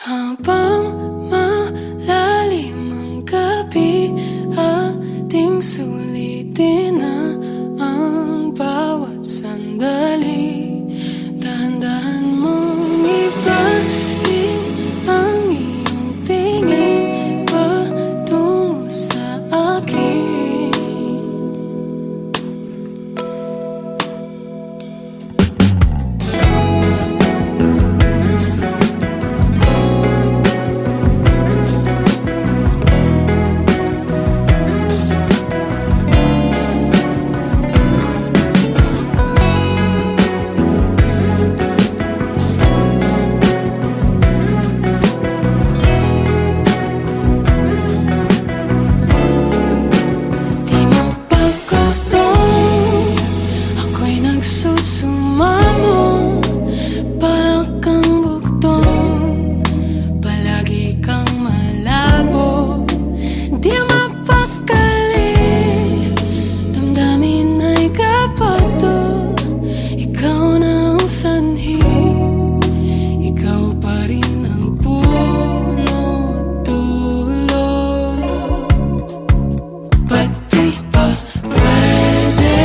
Habang malalim ang gabi, ating sulitin na ang bawat sandali. Dahan-dahan mong ibalik ang iyong tingin patungo sa akin. Sumamo, para kang bugtong, palagi kang malabo. Di mapakali, damdamin ay kapato. Ikaw na ang sanhi, ikaw pa rin ang punot dulo. Ba't di ba pwede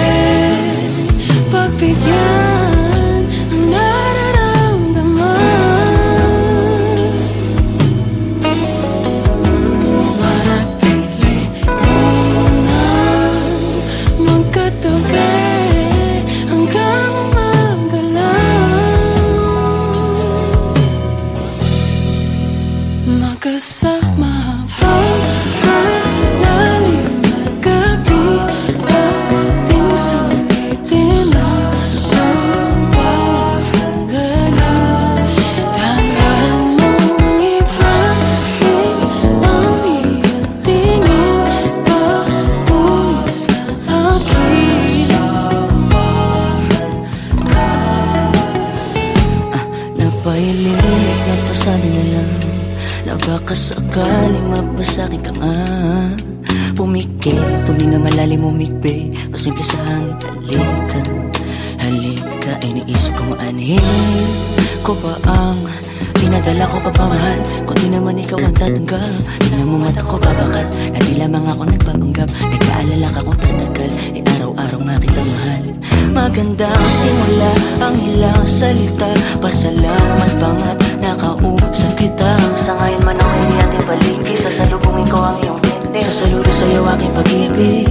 pagbigyan ang nararamdaman? Manatili munang magkatabi hanggang umaga lang, magkasama habang malalim na gabi. Ating sulitin na ang bawat sandali. Dahan-dahan mong ibalik ang iyong tingin patungo sa akin. Napailing, napasabi na lang na baka sakaling mapasakin ka nga. Pumikit, tuminga malalim, umikbay, pasimple sa hangin. Halika, halika, ay naisip ko maanhin ko ba ang pinadala ko pagmamahal? Kung di naman ikaw ang tatanggap, tingnan mo mata ko babakat, na di lamang ako nagpapanggap. Nagkaalala ka kung tatagal, ay araw-araw nga kita mahal. Maganda ang simula, ang ilang salita, pasalamat bangat nakausap kita. Sa ngayon man ang hindi ating paligid, sasalubungin ko ang iyong pinti. Sasaludo sa'yo aking pag-ibig,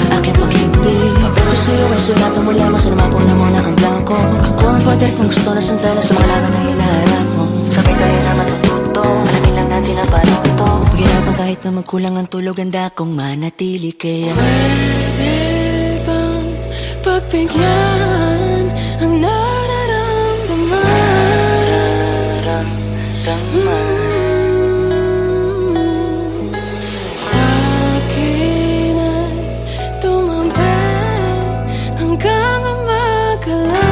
aking pag-ibig. Papel ko sa'yo ay sulatan mo lamang, sa namapong na muna ang blanco. Ako ang pader kung gusto na sandala sa mga laban na hinaharap mo. Sabay tayo na matututo, alamin lang natin ang paano ito. Paghirapan kahit na magkulang ang tulog, handa kong manatili kaya Pwede bang pagbigyan ang nararamdaman? Sa akin ay tumambay hanggang umaga lang.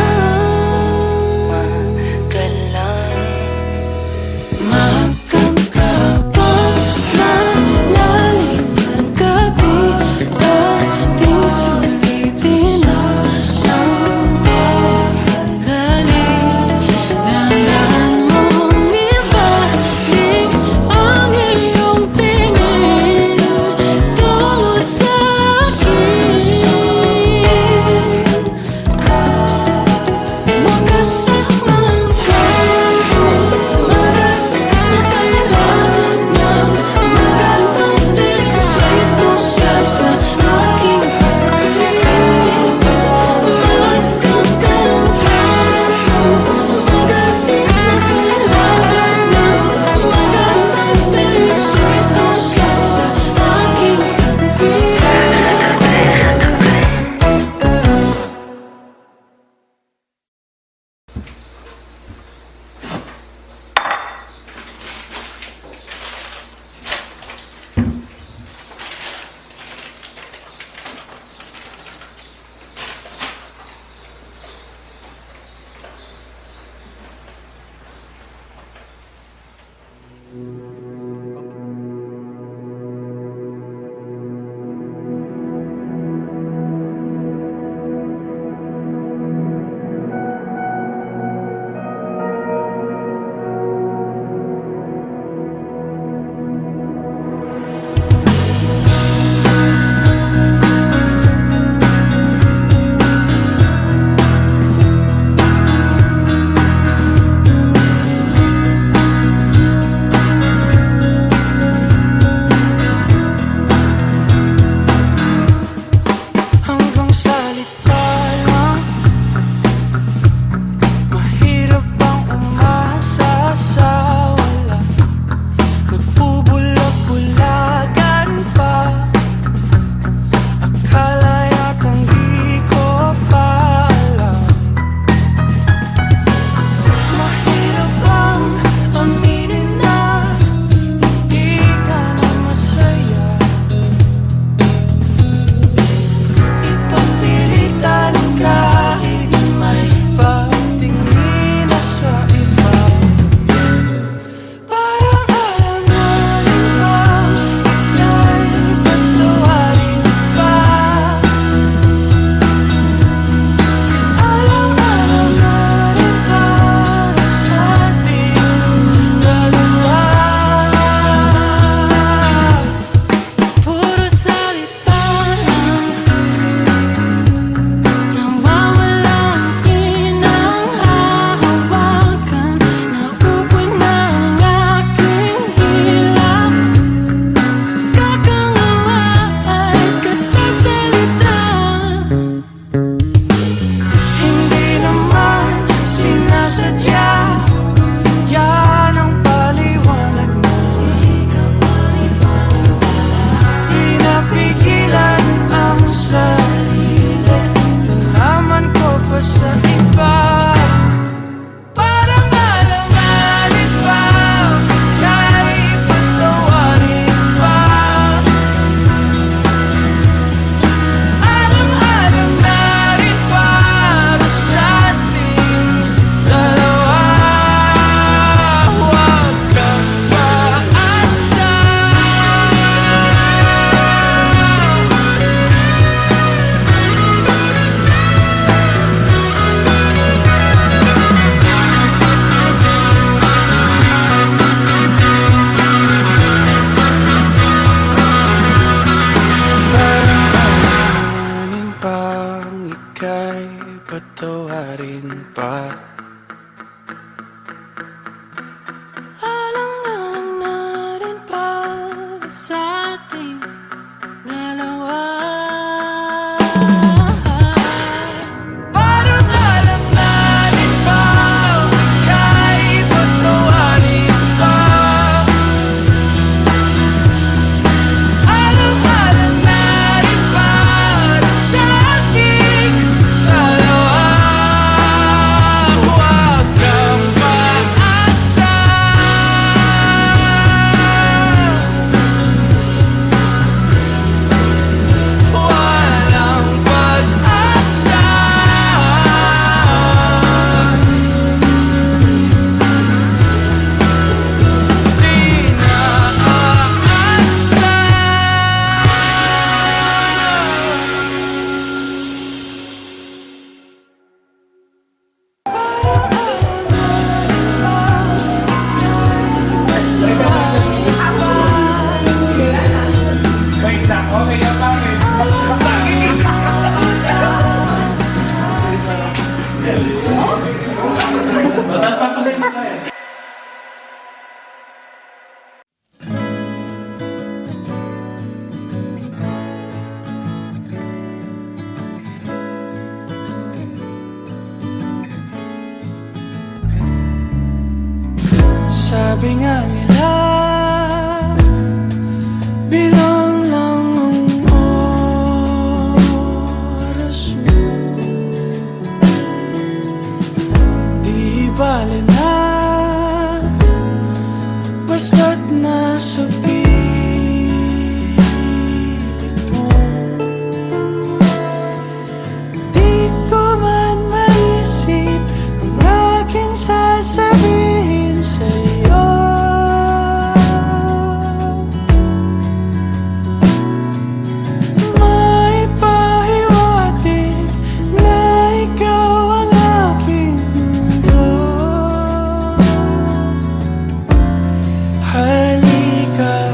Magkakabang malalim ang gabi, ating sulitin na ang bawat sandali. Dahan-dahan mong ibalik Sabi nga nila, bilang lang ang oras mo. Di bale na, basta't nasa pilit mo. Di ko man maisip ang aking sasabihin sa'yo. May pahiwatig na ikaw ang aking mundo. Halika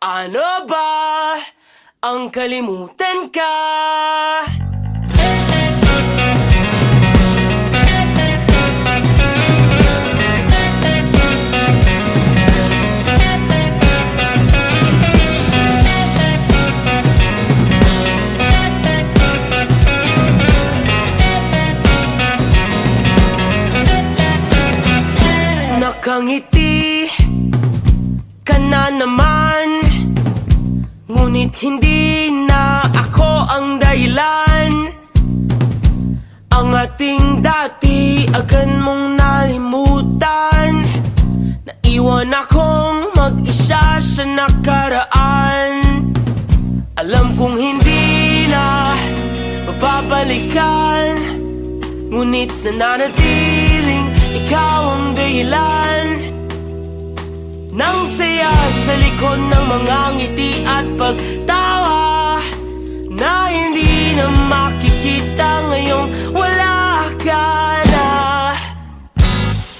Paano ba ang kalimutan ka? Nakangiti ka na naman, ngunit hindi na ako ang dahilan. Ang ating dati agad mong nalimutan. Naiwan akong mag-isa sa nakaraan. Alam kong hindi na mapapalikan, ngunit nananatiling ikaw ang dahilan ng saya sa likod ng mga ngiti at pagtawa na hindi na makikita ngayong wala ka na.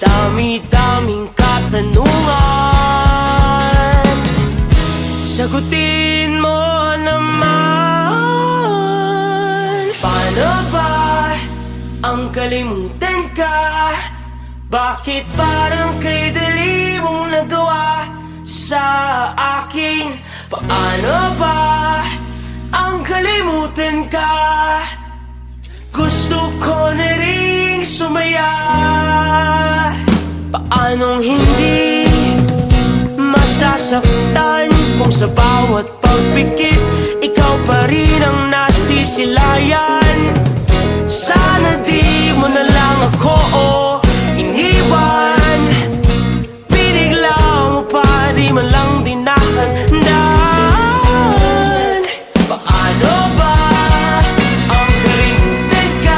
Dami-daming katanungan, sagutin mo naman. Paano ba ang kalimutan ka? Bakit parang kay dali mong nagawa sa akin? Paano ba ang kalimutan ka? Gusto ko na ring sumaya. Paanong hindi masasaktan kung sa bawat pagpikit ikaw pa rin ang nasisilayan? Sana di mo na lang ako iniwan, binigla mo pa, di man lang dinahandaan. Paano ba ang kalimutan ka?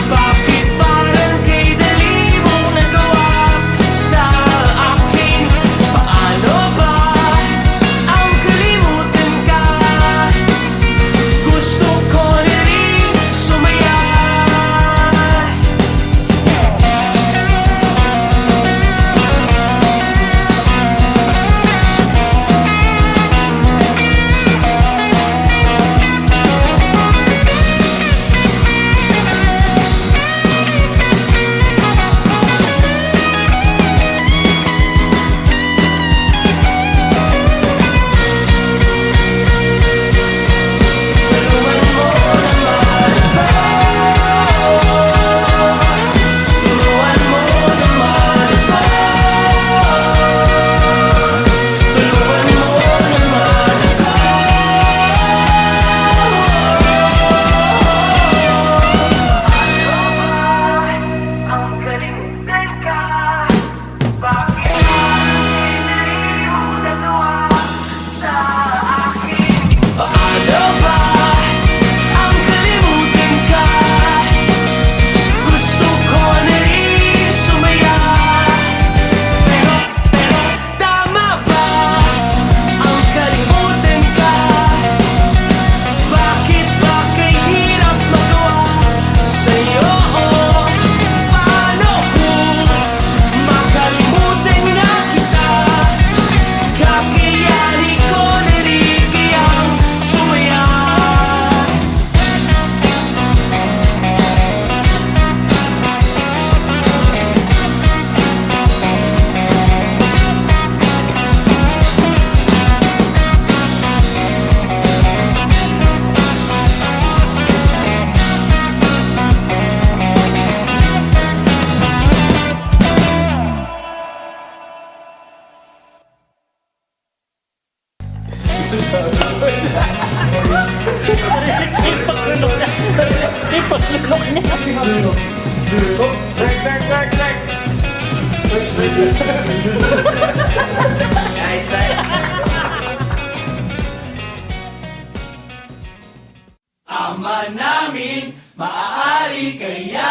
Bakit parang kay dali mong nagawa sa akin? Paano ba ang kalimutan ka? Gusto ko na rin sumaya. Ama namin, maaari kaya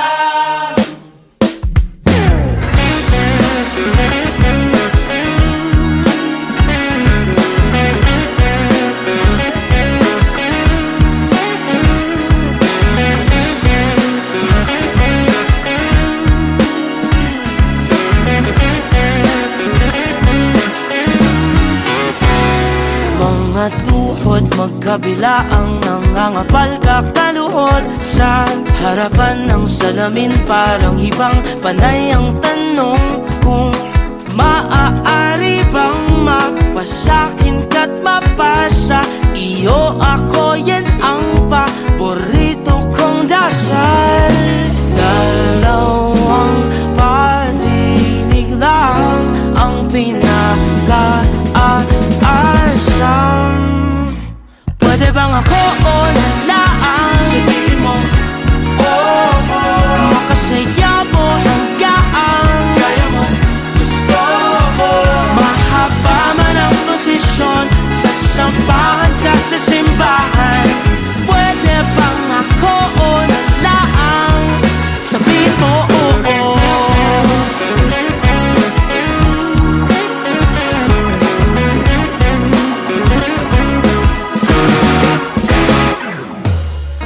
mga tuhod, magkabila ang nangangapal kakaluhod. Sa harapan ng salamin parang hibang panay ang tanong, kung maaari bang mapasakin ka't mapasa iyo ako, yan ang paborito kong dasal. Dalawang patinig lang ang pinaka-aasam. Pwede bang ako o nalaan? Sabihin mo, oh, makasaya mo hanggang kaya mo, gusto mo. Mahaba man ang prosesyon, sasampahan ka sa simbahan. Pwede bang ako o nalaan? Sabihin mo, oo.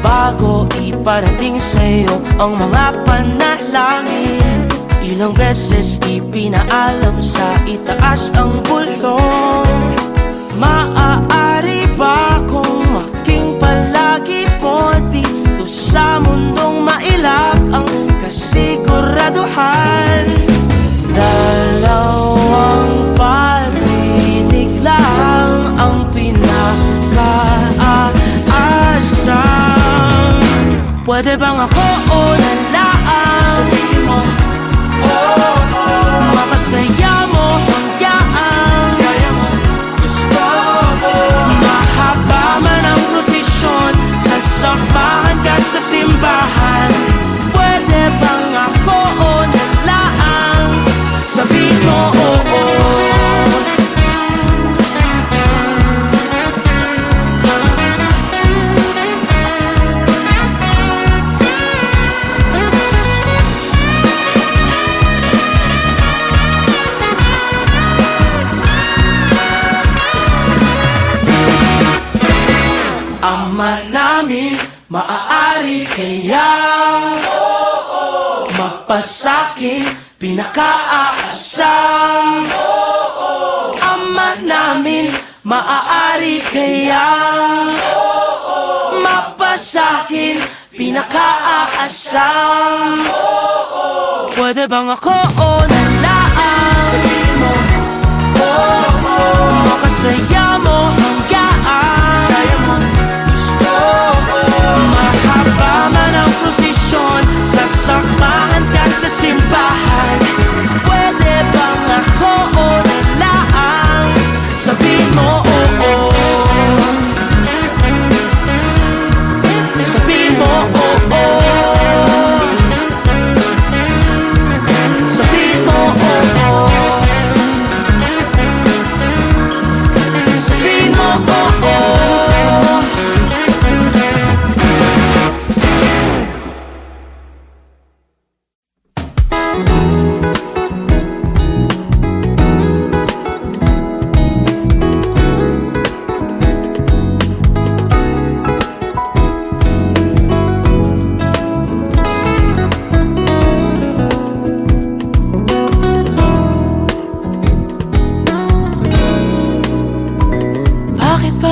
Bago iparating sa'yo ang mga panalangin, ilang beses ipinaalam sa itaas ang bulong. Maaari ba kung maging palagi po dito sa mundong mailap ang kasiguraduhan? Dalawang patinig lang ang pinaka-aasam. Pwede bang ako o nalaan? Sabihin mo, oh, makasaya mo hanggang kaya mo, gusto mo. Mahaba man ang prosesyon, sasampahan ka sa simbahan. Pwede bang ako o nalaan? Sabihin mo, oo. Ama namin, maaari kayang mapasakin pinaka-aasam. Ama namin, maaari kayang mapasakin pinaka-aasam. Pwede bang ako o nalaan? Sabihin mo, oh, makasaya mo hanggang kaya mo, gusto mo. Mahaba man ang prosesyon, sasamahan ka sa simbahan. Pwede bang ako o nalaan? Sabihin mo, oo. Sabihin mo, oo. Sabihin mo, oo. Sabihin mo, oo. Bakit ba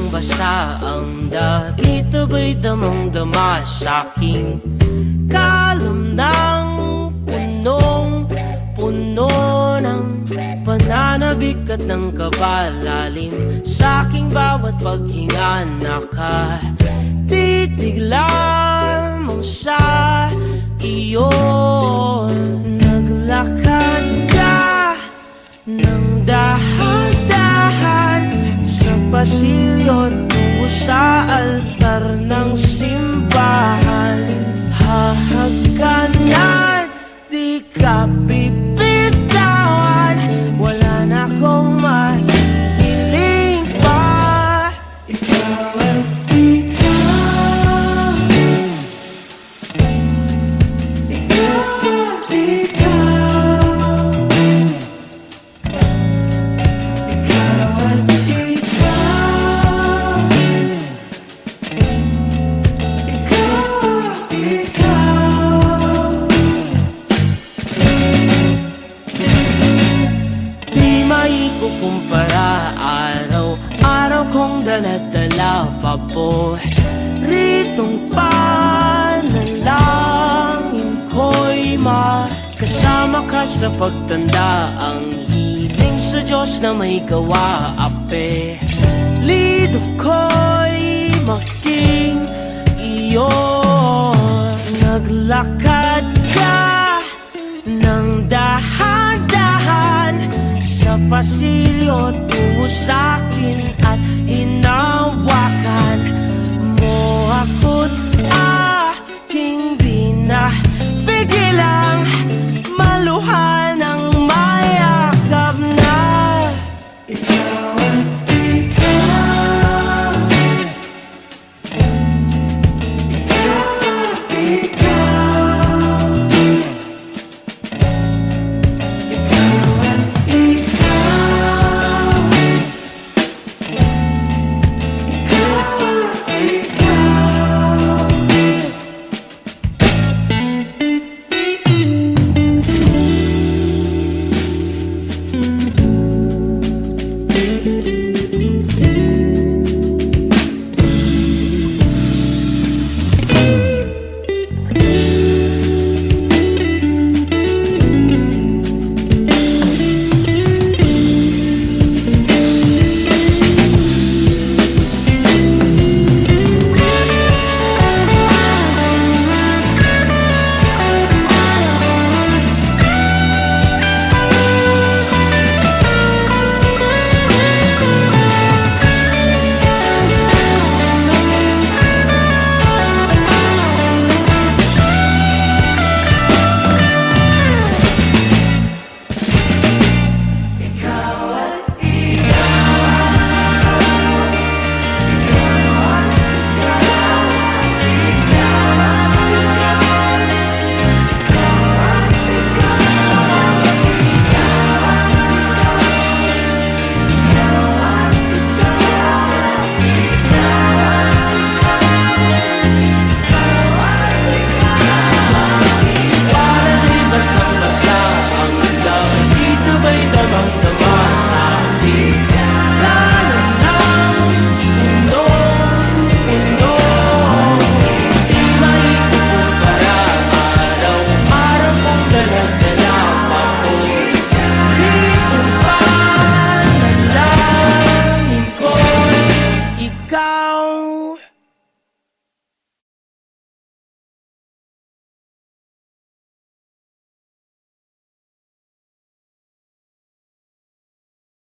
basang-basa ang dagito ba'y damang-dama sa'king kalam ng punong-puno ng pananabik at ng kabalalim sa'king bawat paghinga nakatitig lamang sa iyo. Naglakad ka ng dahan-dahan sa pasilyo tungo sa altar ng simbahan. Hahagkanan, di ka bibitawan, wala na akong mahihiling pa. Ikaw at ikaw, ikaw at ikaw, ikaw at ikaw, ikaw at ikaw. Di maikukumpara, araw-araw kong dala-dala paboritong panalangin ko'y makasama ka sa pagtanda. Ang hiling sa Diyos na may gawa, apelido ko'y maging iyo. Naglakad ka ng dahan-dahan sa pasilyo tungo sa'kin at